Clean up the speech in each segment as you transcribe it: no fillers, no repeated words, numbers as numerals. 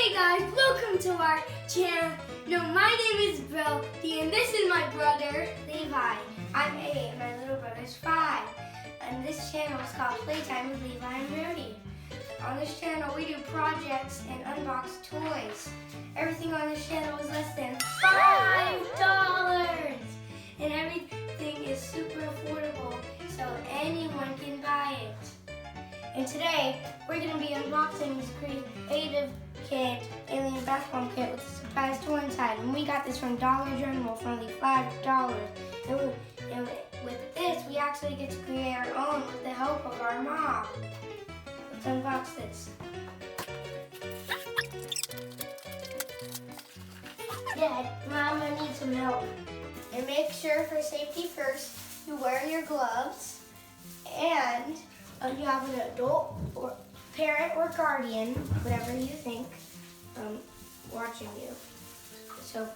Hey guys, welcome to our channel. No, my name is Brody and this is my brother, Levi. I'm 8 and my little brother's 5. And this channel is called Playtime with Levi and Brody. On this channel we do projects and unbox toys. Everything on this channel is less than $5. And everything is super affordable, so anyone can buy it. And today, we're going to be unboxing this Creative Kit Alien Bath Bomb Kit with a surprise toy inside. And we got this from Dollar General for only $5. And with this, we actually get to create our own with the help of our mom. Let's unbox this. Dad, Mom, I need some help. And make sure for safety first, you wear your gloves and you have an adult or parent or guardian, whatever you think, watching you. So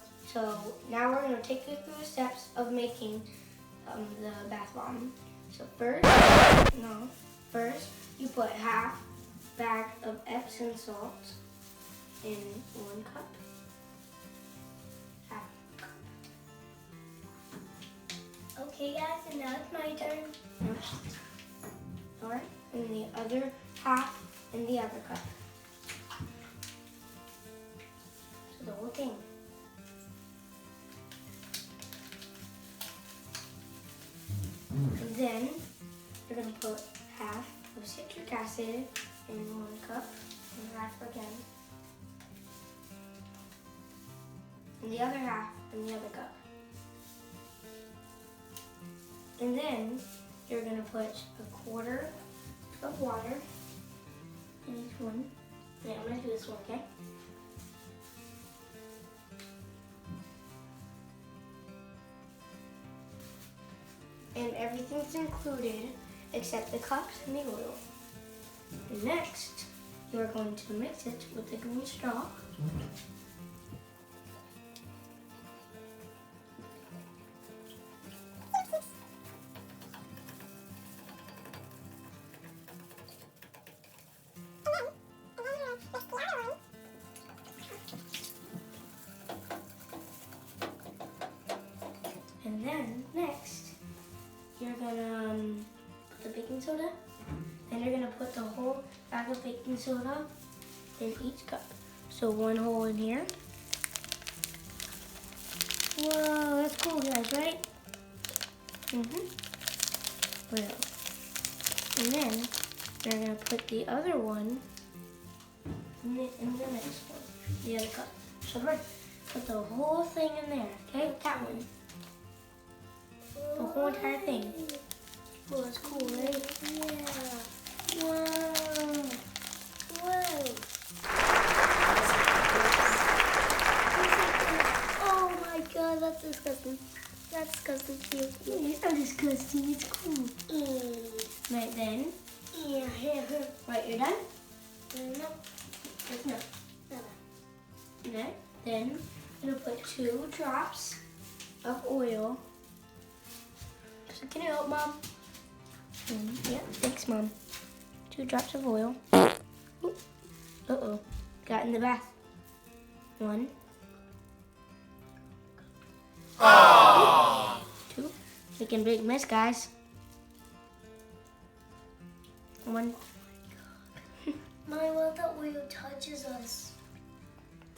now we're going to take you through the steps of making the bath bomb. So first you put half bag of Epsom salt in 1 cup. Half cup. Okay guys, and now it's my turn. Alright, and the other half in the other cup. So the whole thing. And then you're going to put half of citric acid in 1 cup and half again. And the other half in the other cup. And then you're going to put 1/4 of water in each one. Yeah, I'm going to do this one, okay? And everything's included except the cups and the oil. And next, you're going to mix it with the green straw. And then next, you're gonna put the baking soda, and you're gonna put the whole bag of baking soda in each cup. So 1 hole in here. Whoa, that's cool, guys, right? Well, and then you're gonna put the other one in the next one, the other cup. So first, put the whole thing in there, okay? That one. The whole entire thing. Oh, that's cool, right? Yeah. Whoa. Whoa. Oh my god, that's disgusting. That's disgusting too. It's not disgusting, it's cool. Right then. Yeah. Right, you're done? No. It's not. Okay. Then I'm gonna put 2 drops of oil. Can you help, Mom? Yeah, thanks, Mom. 2 drops of oil. Uh-oh. Got in the bath. 1. 2. Making a big mess, guys. 1. Mommy, what if the oil touches us?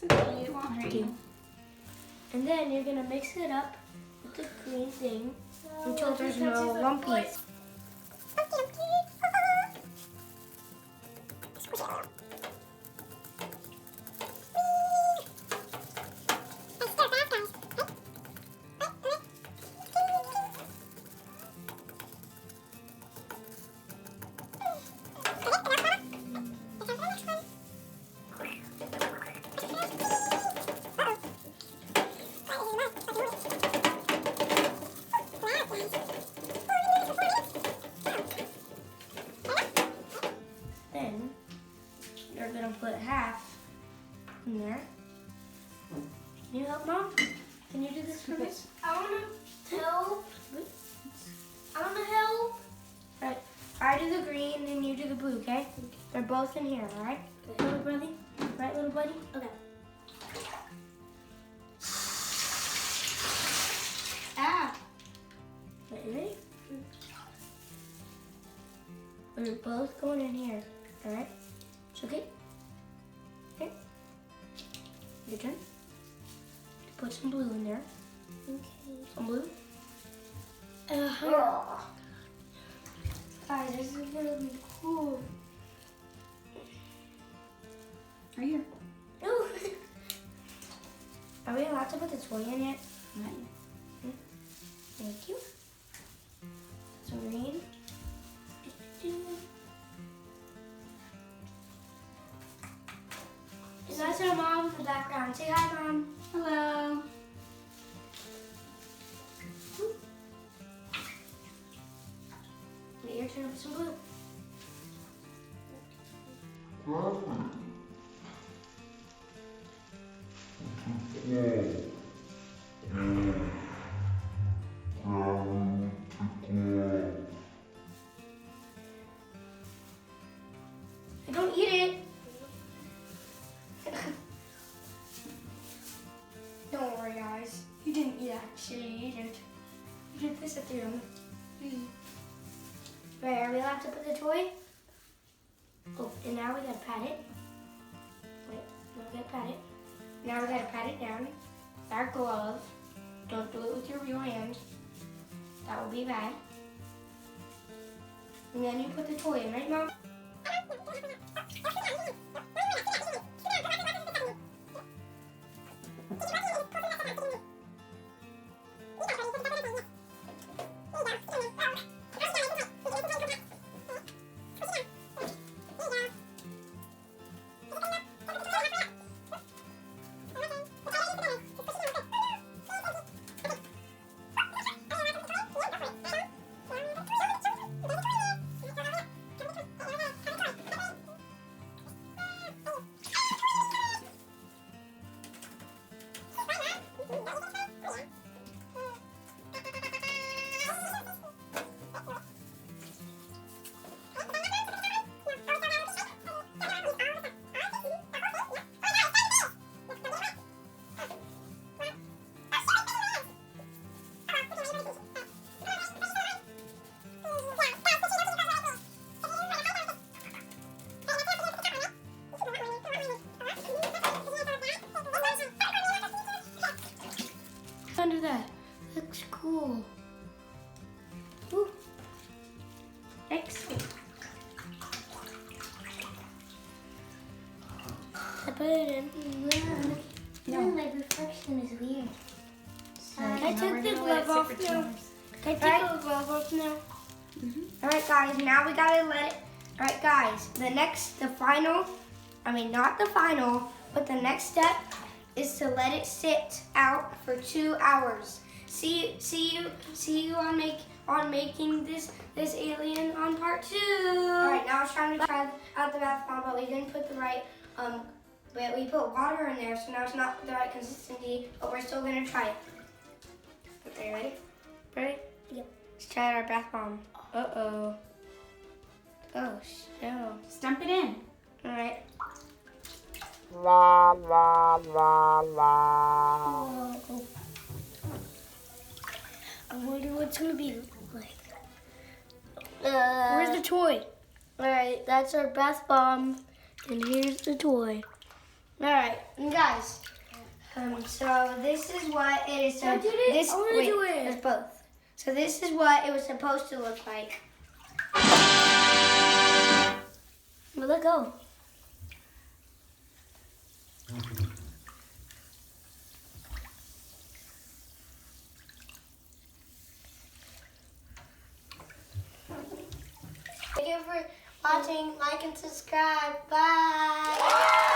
2. And then you're going to mix it up with the green thing until there's no lumpies. Then you're going to put half in there. Can you help, Mom? Can you do this for me? I want to help. Right. I do the green and you do the blue, okay? They're both in here, all right? Little buddy? Right, little buddy? Okay. We're both going in here. Alright? It's okay? Okay. Your turn. Put some blue in there. Okay. Some blue. Guys, this is gonna be cool. Right here. Ooh. Are we allowed to put the toy in yet? Not yet. Thank you. Some green. And that's our mom in the background. Say hi, Mom. Hello. Get your turn to put some blue. Don't eat it. Don't worry, guys. You didn't eat actually. You didn't. You did this at the room. Right, are we allowed to put the toy? Oh, and now we gotta pat it. Wait, now we gotta pat it. Now we gotta pat it down. Our glove. Don't do it with your real hand. That would be bad. And then you put the toy in, right, Mom? Under that. Looks cool. Ooh. Excellent. I put it in. No. My reflection is weird. I took the glove off now. Can I take the glove off now? Alright guys, now we gotta let it. Alright guys, not the final, but the next step is to let it sit out for 2 hours. See you on making this alien on part 2. Alright, now I was trying to try out the bath bomb, but we didn't put the right but we put water in there, so now it's not the right consistency, but we're still gonna try it. Okay, ready? Ready? Yep. Let's try our bath bomb. Uh-oh. Oh, no. Stump it in. Alright. Oh. I wonder what it's gonna be like. Where's the toy? Alright, that's our bath bomb, and here's the toy. Alright, and guys, so this is what it is. I did it. I wanna do it. There's both. So this is what it was supposed to look like. Well, let go. Thank you for watching. Like and subscribe. Bye.